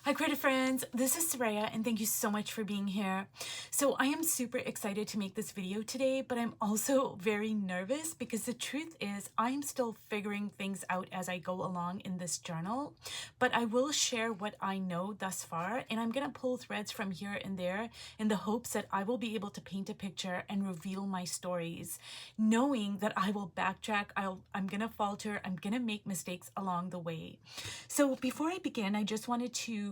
Hi creative friends, this is Soraya and thank you so much for being here. So I am super excited to make this video today, but I'm also very nervous because the truth is I'm still figuring things out as I go along in this journal, but I will share what I know thus far, and I'm going to pull threads from here and there in the hopes that I will be able to paint a picture and reveal my stories, knowing that I will backtrack, I'm going to falter, I'm going to make mistakes along the way. So before I begin, I just wanted to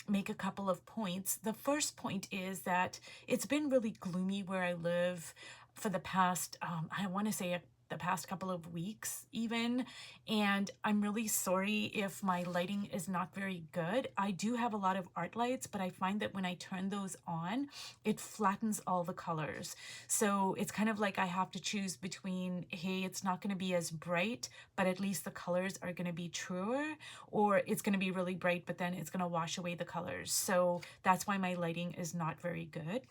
make a couple of points. The first point is that it's been really gloomy where I live for the past, I want to say the past couple of weeks even, and I'm really sorry if my lighting is not very good. I do have a lot of art lights, but I find that when I turn those on, it flattens all the colors. So it's kind of like I have to choose between, hey, it's not going to be as bright, but at least the colors are going to be truer, or it's going to be really bright, but then it's going to wash away the colors. So that's why my lighting is not very good,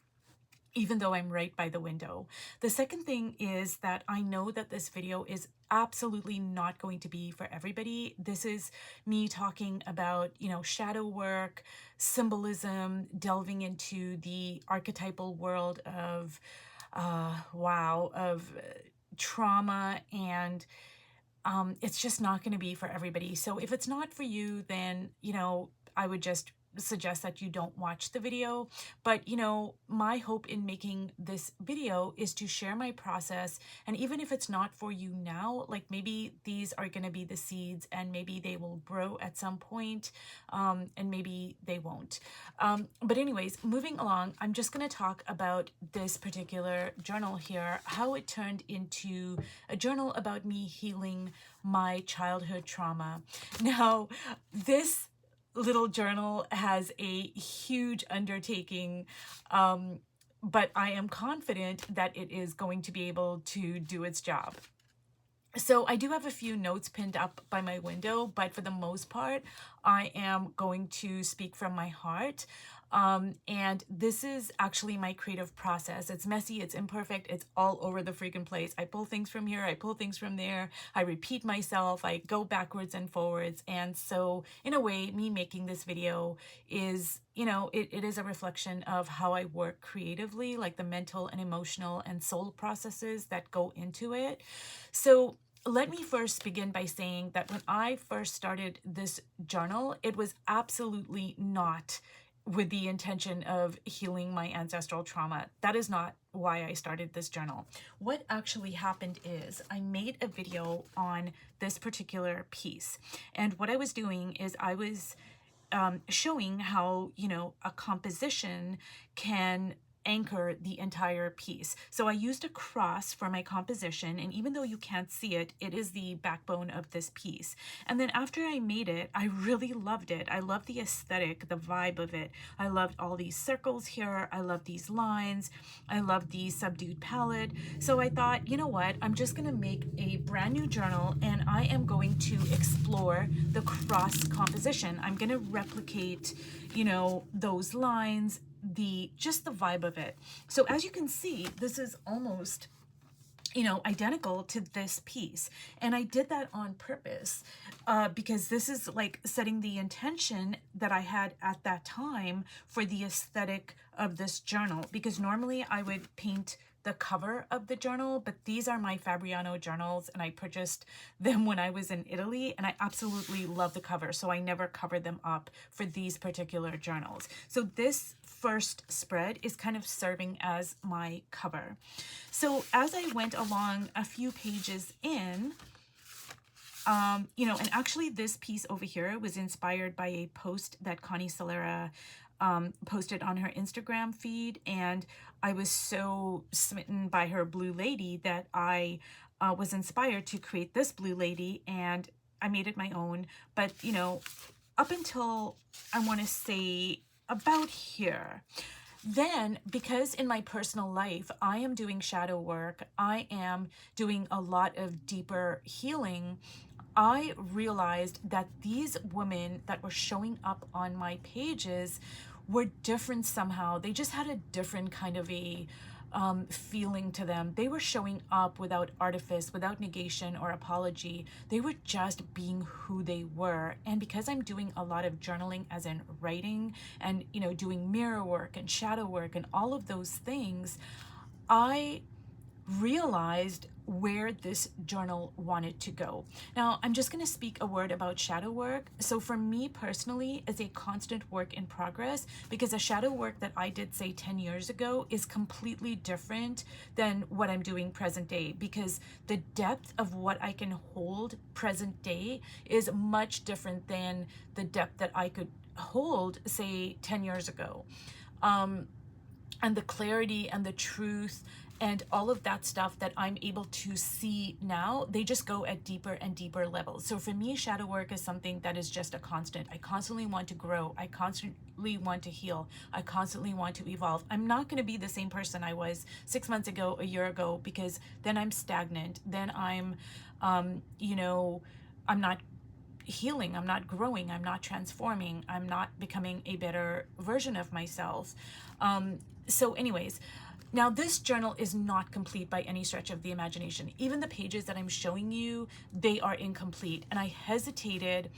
even though I'm right by the window. The second thing is that I know that this video is absolutely not going to be for everybody. This is me talking about, shadow work, symbolism, delving into the archetypal world of, trauma, and it's just not going to be for everybody. So if it's not for you, then, I would just suggest that you don't watch the video. But my hope in making this video is to share my process, and even if it's not for you now, like maybe these are going to be the seeds and maybe they will grow at some point, and maybe they won't. But anyways, moving along, I'm just going to talk about this particular journal here, how it turned into a journal about me healing my childhood trauma. Now, this little journal has a huge undertaking, but I am confident that it is going to be able to do its job. So I do have a few notes pinned up by my window, but for the most part, I am going to speak from my heart. And this is actually my creative process. It's messy, it's imperfect, it's all over the freaking place. I pull things from here, I pull things from there, I repeat myself, I go backwards and forwards. And so in a way, me making this video is, it is a reflection of how I work creatively, like the mental and emotional and soul processes that go into it. So let me first begin by saying that when I first started this journal, it was absolutely not with the intention of healing my ancestral trauma. That is not why I started this journal. What actually happened is I made a video on this particular piece. And what I was doing is I was showing how, a composition can anchor the entire piece. So I used a cross for my composition, and even though you can't see it, it is the backbone of this piece. And then after I made it, I really loved it. I loved the aesthetic, the vibe of it. I loved all these circles here. I love these lines. I love the subdued palette. So I thought, you know what? I'm just going to make a brand new journal, and I am going to explore the cross composition. I'm going to replicate, those lines, just the vibe of it. So as you can see, this is almost identical to this piece, and I did that on purpose because this is like setting the intention that I had at that time for the aesthetic of this journal, because normally I would paint the cover of the journal, but these are my Fabriano journals and I purchased them when I was in Italy, and I absolutely love the cover, so I never covered them up for these particular journals. So this first spread is kind of serving as my cover. So as I went along a few pages in, and actually this piece over here was inspired by a post that Connie Solera posted on her Instagram feed, and I was so smitten by her blue lady that I was inspired to create this blue lady, and I made it my own. But up until I want to say about here, then, because in my personal life, I am doing shadow work, I am doing a lot of deeper healing, I realized that these women that were showing up on my pages were different somehow. They just had a different kind of a feeling to them. They were showing up without artifice, without negation or apology. They were just being who they were. And because I'm doing a lot of journaling, as in writing and, you know, doing mirror work and shadow work and all of those things, I realized where this journal wanted to go. Now, I'm just going to speak a word about shadow work. So for me personally, it's a constant work in progress, because a shadow work that I did, say, 10 years ago is completely different than what I'm doing present day, because the depth of what I can hold present day is much different than the depth that I could hold, say, 10 years ago. And the clarity and the truth and all of that stuff that I'm able to see now, they just go at deeper and deeper levels. So for me, shadow work is something that is just a constant. I constantly want to grow. I constantly want to heal. I constantly want to evolve. I'm not going to be the same person I was 6 months ago, a year ago, because then I'm stagnant. Then I'm, you know, I'm not healing, I'm not growing, I'm not transforming, I'm not becoming a better version of myself. So anyways, now this journal is not complete by any stretch of the imagination. Even the pages that I'm showing you, they are incomplete. And I hesitated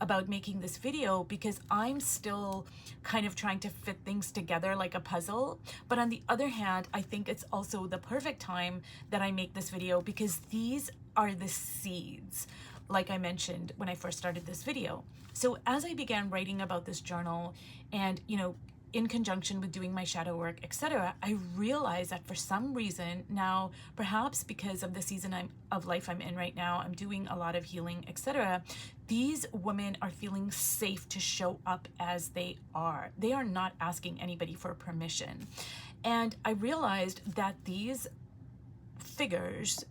about making this video because I'm still kind of trying to fit things together like a puzzle. But on the other hand, I think it's also the perfect time that I make this video, because these are the seeds, like I mentioned when I first started this video. So as I began writing about this journal and, you know, in conjunction with doing my shadow work, etc., I realized that for some reason now, perhaps because of the season of life I'm in right now, I'm doing a lot of healing, etc., these women are feeling safe to show up as they are. They are not asking anybody for permission. And I realized that these figures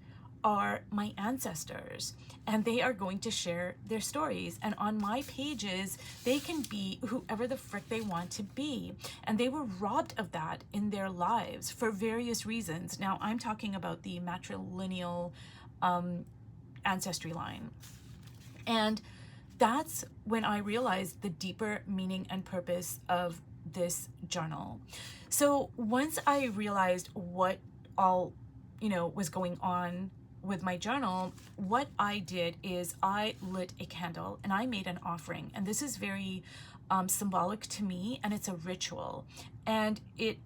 are my ancestors, and they are going to share their stories. And on my pages, they can be whoever the frick they want to be. And they were robbed of that in their lives for various reasons. Now, I'm talking about the matrilineal ancestry line. And that's when I realized the deeper meaning and purpose of this journal. So once I realized what all, you know, was going on with my journal, what I did is I lit a candle and I made an offering. And this is very symbolic to me, and it's a ritual, and it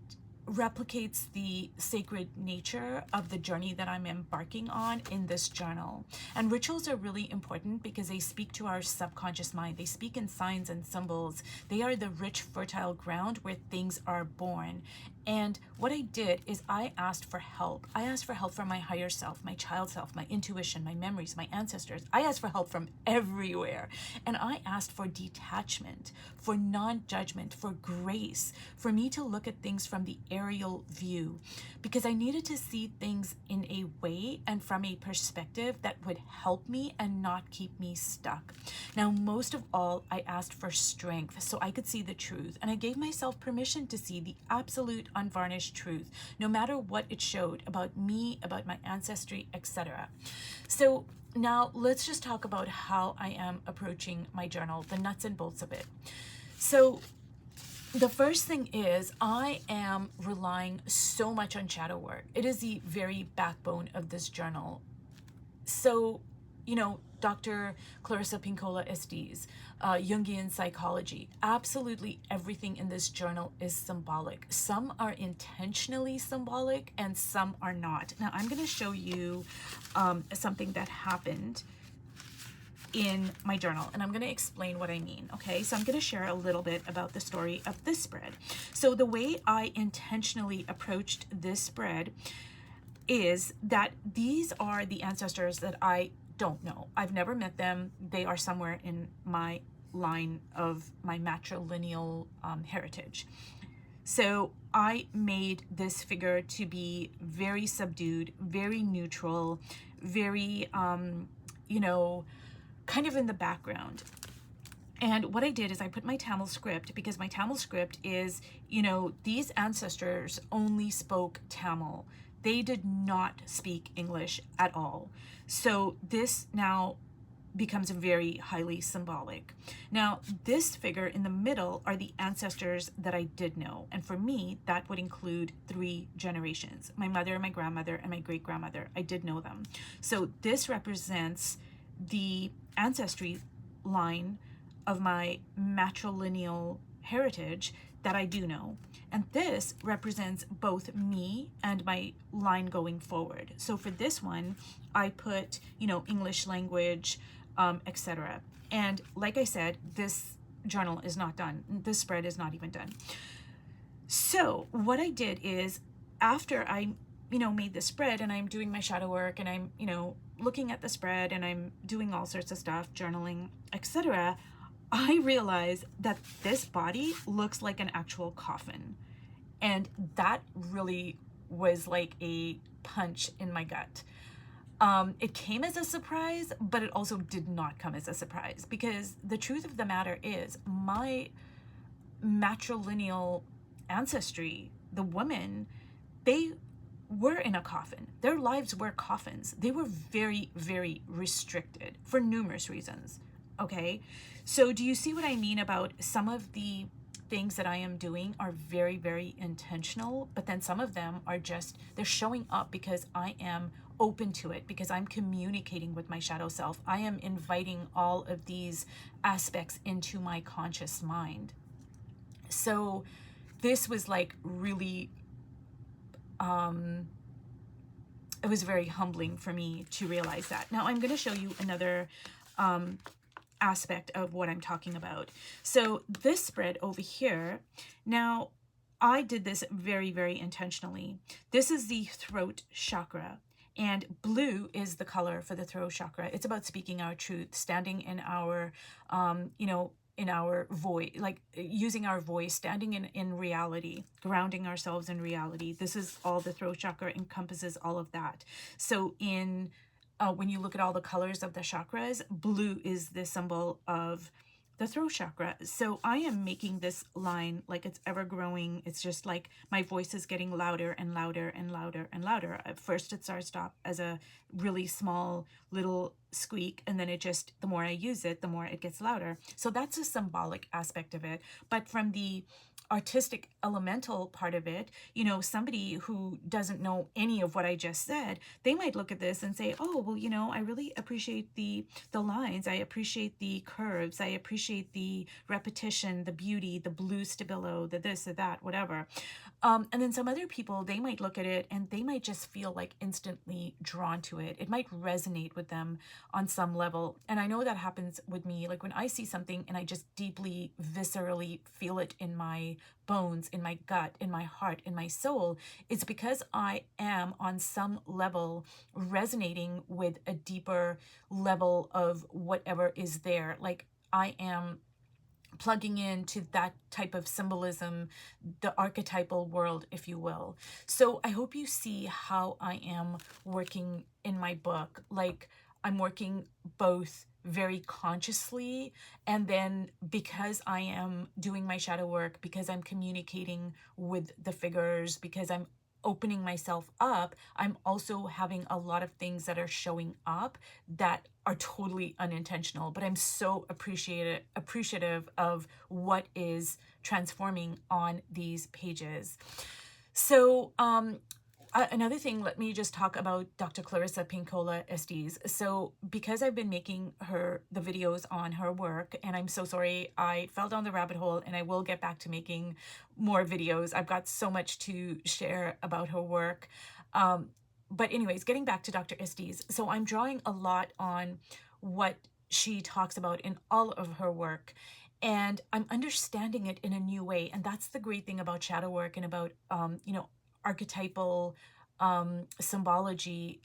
replicates the sacred nature of the journey that I'm embarking on in this journal. And rituals are really important because they speak to our subconscious mind. They speak in signs and symbols. They are the rich, fertile ground where things are born. And what I did is I asked for help. I asked for help from my higher self, my child self, my intuition, my memories, my ancestors. I asked for help from everywhere. And I asked for detachment, for non-judgment, for grace, for me to look at things from the aerial view, because I needed to see things in a way and from a perspective that would help me and not keep me stuck. Now, most of all, I asked for strength so I could see the truth, and I gave myself permission to see the absolute unvarnished truth, no matter what it showed about me, about my ancestry, etc. So now let's just talk about how I am approaching my journal, the nuts and bolts of it. So the first thing is I am relying so much on shadow work. It is the very backbone of this journal. So, you know, Dr. Clarissa Pinkola Estes, Jungian psychology, absolutely everything in this journal is symbolic. Some are intentionally symbolic and some are not. Now, I'm going to show you something that happened in my journal, and I'm going to explain what I mean. Okay, so I'm going to share a little bit about the story of this spread. So the way I intentionally approached this spread is that these are the ancestors that I don't know. I've never met them. They are somewhere in my line of my matrilineal heritage. So I made this figure to be very subdued, very neutral, very, you know, kind of in the background. And what I did is I put my Tamil script, because my Tamil script is, you know, these ancestors only spoke Tamil. They did not speak English at all. So this now becomes very highly symbolic. Now, this figure in the middle are the ancestors that I did know. And for me, that would include 3 generations: my mother, my grandmother, and my great grandmother. I did know them. So this represents the ancestry line of my matrilineal heritage that I do know. And this represents both me and my line going forward. So for this one, I put, English language, etc. And like I said, this journal is not done. This spread is not even done. So what I did is, after I, made the spread and I'm doing my shadow work and I'm, looking at the spread and I'm doing all sorts of stuff, journaling, etc., I realized that this body looks like an actual coffin. And that really was like a punch in my gut. It came as a surprise, but it also did not come as a surprise, because the truth of the matter is my matrilineal ancestry, the women, they were in a coffin. Their lives were coffins. They were very, very restricted for numerous reasons. Okay, so do you see what I mean about some of the things that I am doing are very, very intentional, but then some of them are just, they're showing up because I am open to it, because I'm communicating with my shadow self. I am inviting all of these aspects into my conscious mind. So this was like really, it was very humbling for me to realize that. Now I'm going to show you another aspect of what I'm talking about. So this spread over here, now I did this very, very intentionally. This is the throat chakra, and blue is the color for the throat chakra. It's about speaking our truth, standing in our, in our voice, like using our voice, standing in reality, grounding ourselves in reality. This is all the throat chakra encompasses, all of that. So when you look at all the colors of the chakras, blue is the symbol of the throat chakra. So I am making this line like it's ever growing. It's just like my voice is getting louder and louder and louder and louder. At first it starts off as a really small little squeak, and then the more I use it, the more it gets louder. So that's a symbolic aspect of it. But from the artistic elemental part of it, somebody who doesn't know any of what I just said, they might look at this and say, oh, well, I really appreciate the lines. I appreciate the curves. I appreciate the repetition, the beauty, the blue stabilo, the this, the that, whatever. And then some other people, they might look at it and they might just feel like instantly drawn to it. It might resonate with them on some level. And I know that happens with me. Like when I see something and I just deeply, viscerally feel it in my bones, in my gut, in my heart, in my soul, it's because I am on some level resonating with a deeper level of whatever is there. Like I am plugging into that type of symbolism, the archetypal world, if you will. So I hope you see how I am working in my book. Like I'm working both very consciously, and then because I am doing my shadow work, because I'm communicating with the figures, because I'm opening myself up, I'm also having a lot of things that are showing up that are totally unintentional, but I'm so appreciative of what is transforming on these pages. So another thing, let me just talk about Dr. Clarissa Pinkola Estes. So because I've been making the videos on her work, and I'm so sorry, I fell down the rabbit hole, and I will get back to making more videos. I've got so much to share about her work. But anyways, getting back to Dr. Estes. So I'm drawing a lot on what she talks about in all of her work, and I'm understanding it in a new way. And that's the great thing about shadow work and about, archetypal symbology,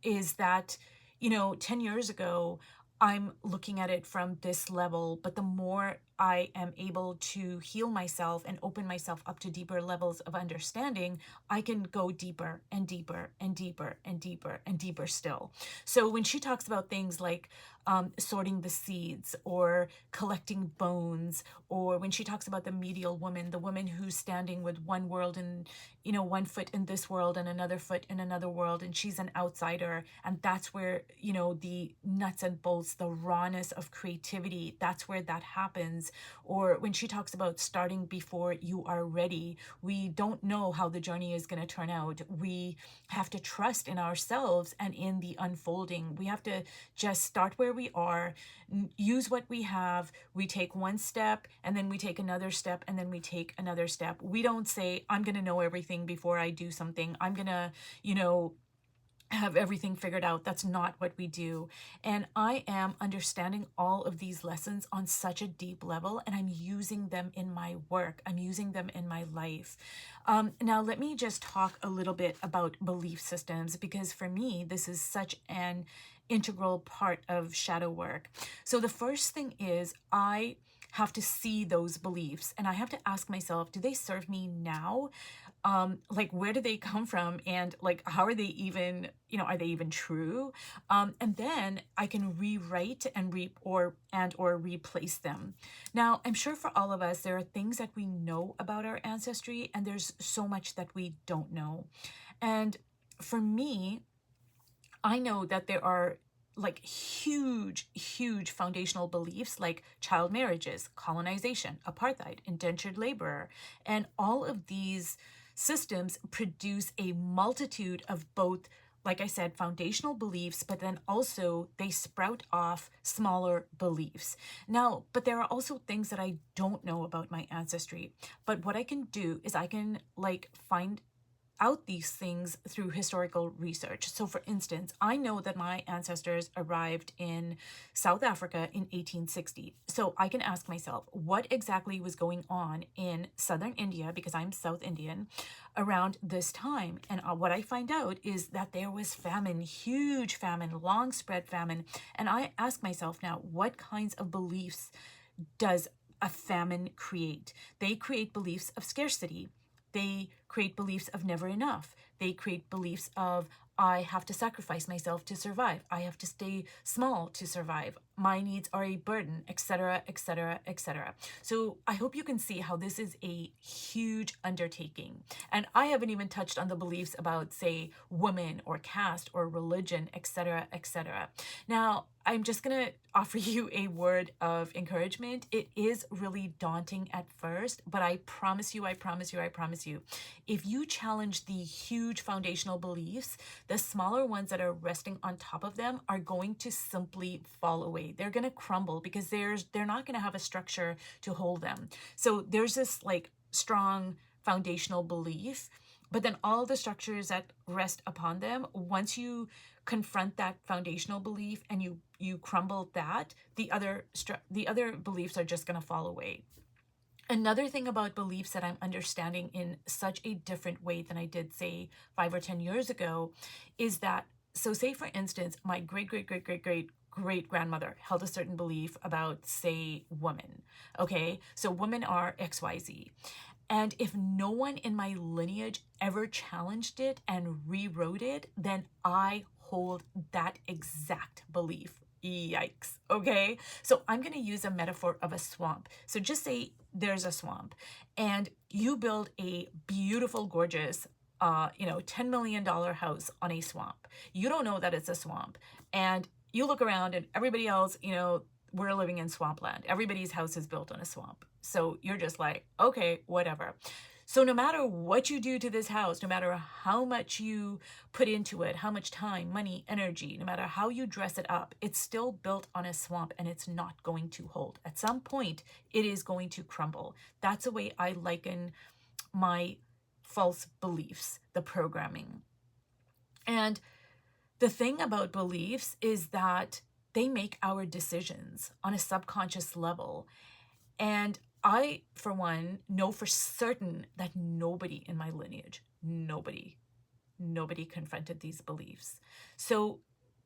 is that 10 years ago I'm looking at it from this level, but the more I am able to heal myself and open myself up to deeper levels of understanding, I can go deeper and deeper and deeper and deeper and deeper still. So when she talks about things like sorting the seeds or collecting bones, or when she talks about the medial woman, the woman who's standing with one world and, you know, one foot in this world and another foot in another world, and she's an outsider. And that's where, you know, the nuts and bolts, the rawness of creativity, that's where that happens. Or when she talks about starting before you are ready, we don't know how the journey is going to turn out. We have to trust in ourselves and in the unfolding. We have to just start where we are, use what we have. We take one step and then we take another step and then we take another step. We don't say, I'm going to know everything before I do something. I'm going to, you know, have everything figured out. That's not what we do. And I am understanding all of these lessons on such a deep level, and I'm using them in my work. I'm using them in my life. Now, let me just talk a little bit about belief systems, because for me, this is such an integral part of shadow work. So the first thing is I have to see those beliefs and I have to ask myself, do they serve me now? Like, where do they come from, and like, how are they even, you know, are they even true? And then I can rewrite and or replace them. Now, I'm sure for all of us there are things that we know about our ancestry, and there's so much that we don't know. And for me, I know that there are like huge foundational beliefs like child marriages, colonization, apartheid, indentured labor, and all of these systems produce a multitude of both, like I said, foundational beliefs, but then also they sprout off smaller beliefs. Now, but there are also things that I don't know about my ancestry. But what I can do is I can like find out these things through historical research. So for instance, I know that my ancestors arrived in South Africa in 1860. So I can ask myself, what exactly was going on in southern India, because I'm South Indian, around this time? And what I find out is that there was famine, huge famine, long spread famine. And I ask myself now, what kinds of beliefs does a famine create? They create beliefs of scarcity. They create beliefs of never enough. They create beliefs of, I have to sacrifice myself to survive. I have to stay small to survive. My needs are a burden, etc., etc., etc. So I hope you can see how this is a huge undertaking. And I haven't even touched on the beliefs about, say, women or caste or religion, etc., etc. Now, I'm just going to offer you a word of encouragement. It is really daunting at first, but I promise you, if you challenge the huge foundational beliefs, the smaller ones that are resting on top of them are going to simply fall away. They're going to crumble because they're not going to have a structure to hold them. So there's this like strong foundational belief, but then all the structures that rest upon them, once you confront that foundational belief and you crumble that, the other beliefs are just going to fall away. Another thing about beliefs that I'm understanding in such a different way than I did, say, 5 or 10 years ago, is that, so say for instance, my great grandmother held a certain belief about, say, women. Okay, so women are XYZ. And if no one in my lineage ever challenged it and rewrote it, then I hold that exact belief. Yikes. Okay. So I'm going to use a metaphor of a swamp. So just say there's a swamp and you build a beautiful, gorgeous, $10 million house on a swamp. You don't know that it's a swamp. And you look around and everybody else, we're living in swampland. Everybody's house is built on a swamp. So you're just like, okay, whatever. So no matter what you do to this house, no matter how much you put into it, how much time, money, energy, no matter how you dress it up, it's still built on a swamp and it's not going to hold. At some point, it is going to crumble. That's the way I liken my false beliefs, the programming. And the thing about beliefs is that they make our decisions on a subconscious level. And I, for one, know for certain that nobody in my lineage, nobody confronted these beliefs. So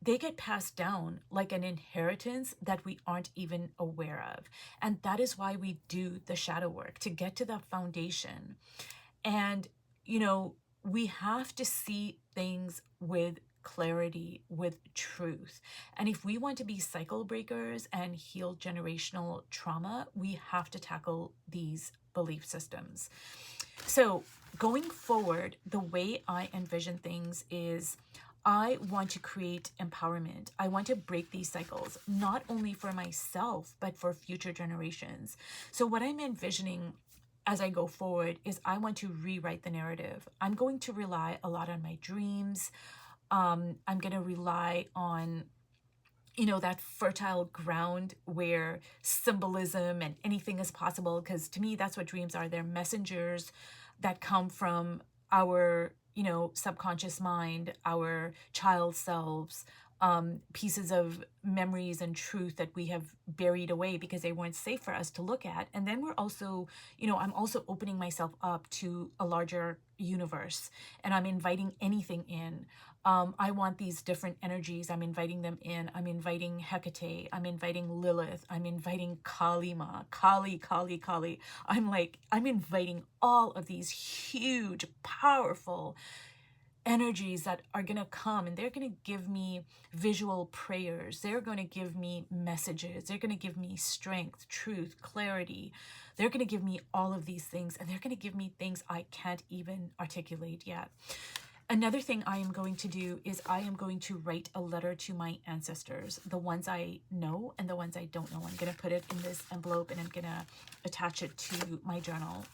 they get passed down like an inheritance that we aren't even aware of. And that is why we do the shadow work, to get to the foundation. And, we have to see things with clarity, with truth. And if we want to be cycle breakers and heal generational trauma, we have to tackle these belief systems. So, going forward, the way I envision things is I want to create empowerment. I want to break these cycles, not only for myself, but for future generations. So, what I'm envisioning as I go forward is I want to rewrite the narrative. I'm going to rely a lot on my dreams. I'm going to rely on that fertile ground where symbolism and anything is possible. Because to me, that's what dreams are. They're messengers that come from our, subconscious mind, our child selves, pieces of memories and truth that we have buried away because they weren't safe for us to look at. And then we're also, I'm also opening myself up to a larger universe, and I'm inviting anything in. I want these different energies. I'm inviting them in. I'm inviting Hecate. I'm inviting Lilith. I'm inviting Kalima, Kali. I'm inviting all of these huge, powerful energies that are going to come, and they're going to give me visual prayers. They're going to give me messages. They're going to give me strength, truth, clarity. They're going to give me all of these things, and they're going to give me things I can't even articulate yet. Another thing I am going to do is I am going to write a letter to my ancestors, the ones I know and the ones I don't know. I'm going to put it in this envelope and I'm going to attach it to my journal.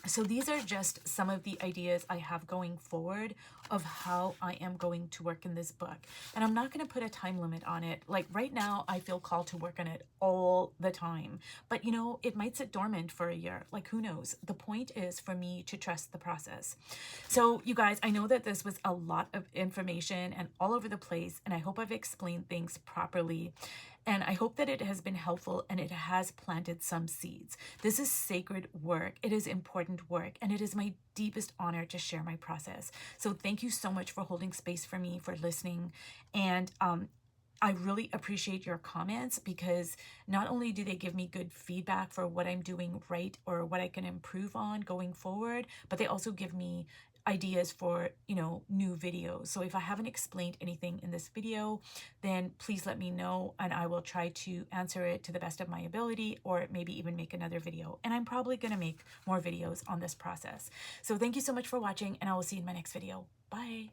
So these are just some of the ideas I have going forward of how I am going to work in this book. And I'm not going to put a time limit on it. Like right now, I feel called to work on it all the time. But it might sit dormant for a year. Like who knows? The point is for me to trust the process. So you guys, I know that this was a lot of information and all over the place. And I hope I've explained things properly. And I hope that it has been helpful and it has planted some seeds. This is sacred work. It is important work. And it is my deepest honor to share my process. So thank you so much for holding space for me, for listening. And I really appreciate your comments, because not only do they give me good feedback for what I'm doing right or what I can improve on going forward, but they also give me ideas for, new videos. So if I haven't explained anything in this video, then please let me know and I will try to answer it to the best of my ability, or maybe even make another video. And I'm probably going to make more videos on this process. So thank you so much for watching, and I will see you in my next video. Bye.